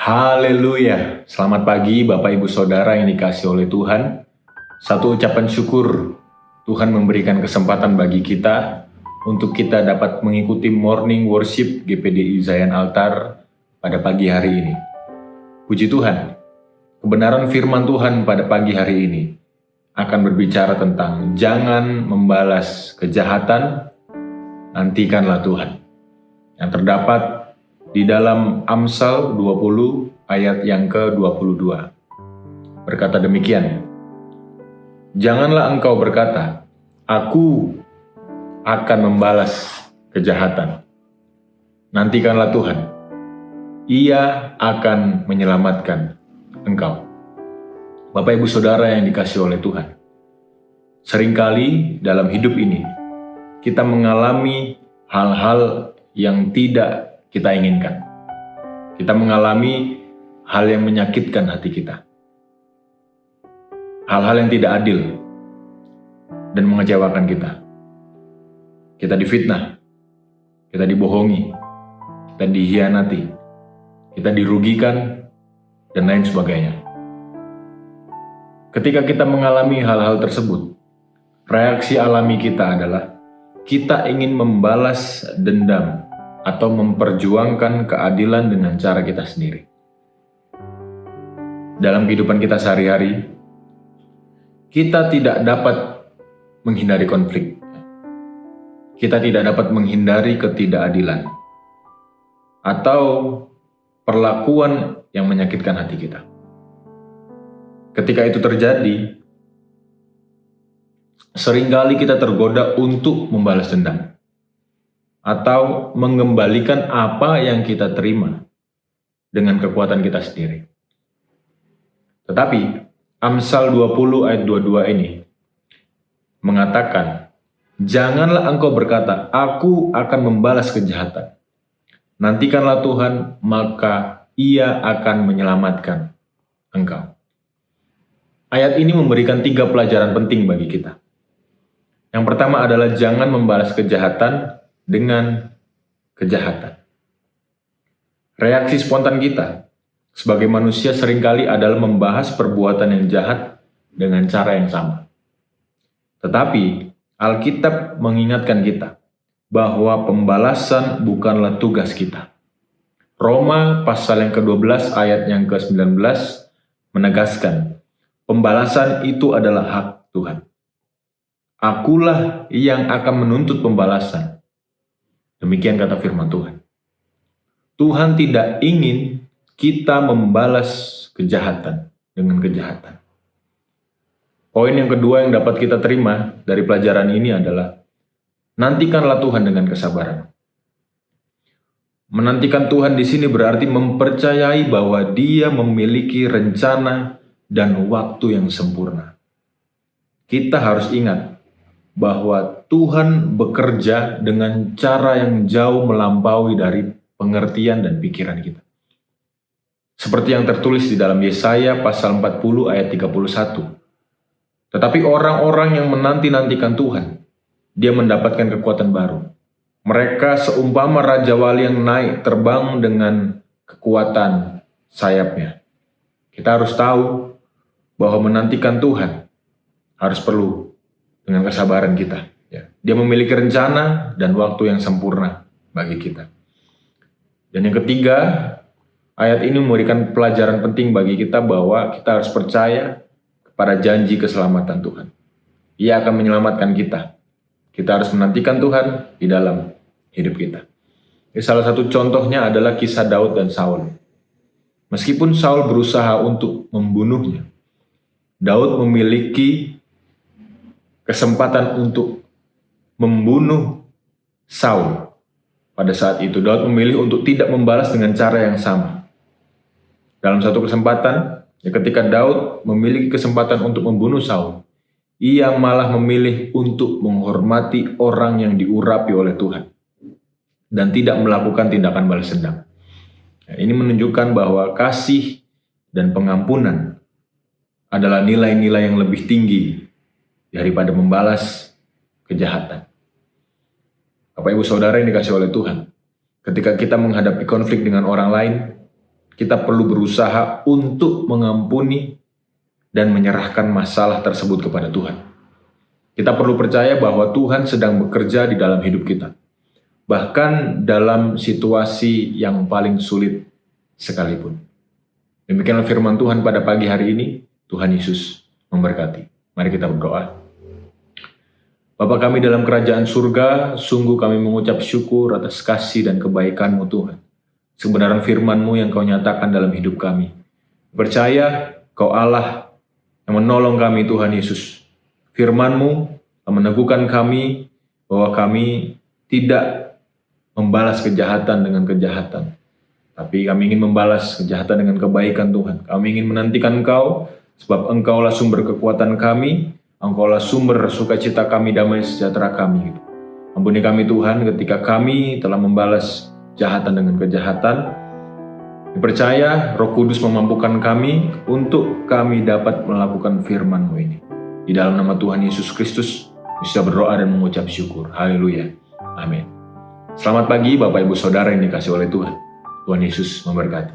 Haleluya. Selamat pagi Bapak Ibu Saudara yang dikasihi oleh Tuhan. Satu ucapan syukur, Tuhan memberikan kesempatan bagi kita untuk kita dapat mengikuti morning worship GPDI Zion Altar pada pagi hari ini. Puji Tuhan, kebenaran firman Tuhan pada pagi hari ini akan berbicara tentang jangan membalas kejahatan, nantikanlah Tuhan. Yang terdapat di dalam Amsal 20 ayat yang ke-22. Berkata demikian, janganlah engkau berkata, aku akan membalas kejahatan. Nantikanlah Tuhan, Ia akan menyelamatkan engkau. Bapak Ibu Saudara yang dikasihi oleh Tuhan, seringkali dalam hidup ini kita mengalami hal-hal yang tidak kita inginkan. Kita mengalami hal yang menyakitkan hati kita. Hal-hal yang tidak adil dan mengecewakan kita. Kita difitnah, kita dibohongi, kita dihianati, kita dirugikan, dan lain sebagainya. Ketika kita mengalami hal-hal tersebut, reaksi alami kita adalah kita ingin membalas dendam atau memperjuangkan keadilan dengan cara kita sendiri. Dalam kehidupan kita sehari-hari, kita tidak dapat menghindari konflik. Kita tidak dapat menghindari ketidakadilan atau perlakuan yang menyakitkan hati kita. Ketika itu terjadi, seringkali kita tergoda untuk membalas dendam atau mengembalikan apa yang kita terima dengan kekuatan kita sendiri. Tetapi Amsal 20 ayat 22 ini mengatakan, janganlah engkau berkata, aku akan membalas kejahatan. Nantikanlah Tuhan, maka Ia akan menyelamatkan engkau. Ayat ini memberikan 3 pelajaran penting bagi kita. Yang pertama adalah jangan membalas kejahatan dengan kejahatan. Reaksi spontan kita sebagai manusia seringkali adalah membahas perbuatan yang jahat dengan cara yang sama. Tetapi Alkitab mengingatkan kita bahwa pembalasan bukanlah tugas kita. Roma pasal yang ke-12 ayat yang ke-19 menegaskan, pembalasan itu adalah hak Tuhan. Akulah yang akan menuntut pembalasan. Demikian kata firman Tuhan. Tuhan tidak ingin kita membalas kejahatan dengan kejahatan. Poin yang kedua yang dapat kita terima dari pelajaran ini adalah nantikanlah Tuhan dengan kesabaran. Menantikan Tuhan di sini berarti mempercayai bahwa Dia memiliki rencana dan waktu yang sempurna. Kita harus ingat bahwa Tuhan bekerja dengan cara yang jauh melampaui dari pengertian dan pikiran kita. Seperti yang tertulis di dalam Yesaya pasal 40 ayat 31. Tetapi orang-orang yang menanti-nantikan Tuhan, dia mendapatkan kekuatan baru. Mereka seumpama Raja Wali yang naik terbang dengan kekuatan sayapnya. Kita harus tahu bahwa menantikan Tuhan harus perlu dengan kesabaran kita. Dia memiliki rencana dan waktu yang sempurna bagi kita. Dan yang ketiga, ayat ini memberikan pelajaran penting bagi kita bahwa kita harus percaya kepada janji keselamatan Tuhan. Ia akan menyelamatkan kita. Kita harus menantikan Tuhan di dalam hidup kita. Salah satu contohnya adalah kisah Daud dan Saul. Meskipun Saul berusaha untuk membunuhnya, Daud memiliki kesempatan untuk membunuh Saul. Pada saat itu Daud memilih untuk tidak membalas dengan cara yang sama. Dalam satu kesempatan, ketika Daud memiliki kesempatan untuk membunuh Saul, ia malah memilih untuk menghormati orang yang diurapi oleh Tuhan dan tidak melakukan tindakan balas dendam. Ini menunjukkan bahwa kasih dan pengampunan adalah nilai-nilai yang lebih tinggi daripada membalas kejahatan. Bapak Ibu Saudara yang dikasihi oleh Tuhan, ketika kita menghadapi konflik dengan orang lain, kita perlu berusaha untuk mengampuni dan menyerahkan masalah tersebut kepada Tuhan. Kita perlu percaya bahwa Tuhan sedang bekerja di dalam hidup kita, bahkan dalam situasi yang paling sulit sekalipun. Demikianlah firman Tuhan pada pagi hari ini. Tuhan Yesus memberkati. Mari kita berdoa. Bapa kami dalam kerajaan surga, sungguh kami mengucap syukur atas kasih dan kebaikan-Mu Tuhan. Kebenaran firman-Mu yang Kau nyatakan dalam hidup kami. Percaya Kau Allah yang menolong kami Tuhan Yesus. Firman-Mu meneguhkan kami bahwa kami tidak membalas kejahatan dengan kejahatan. Tapi kami ingin membalas kejahatan dengan kebaikan Tuhan. Kami ingin menantikan Engkau, sebab Engkaulah sumber kekuatan kami, Engkaulah sumber sukacita kami, damai sejahtera kami. Ampuni kami Tuhan ketika kami telah membalas kejahatan dengan kejahatan. Dipercaya Roh Kudus memampukan kami untuk kami dapat melakukan firman-Mu ini. Di dalam nama Tuhan Yesus Kristus, bisa berdoa dan mengucap syukur. Haleluya. Amin. Selamat pagi Bapak Ibu Saudara yang dikasihi oleh Tuhan. Tuhan Yesus memberkati.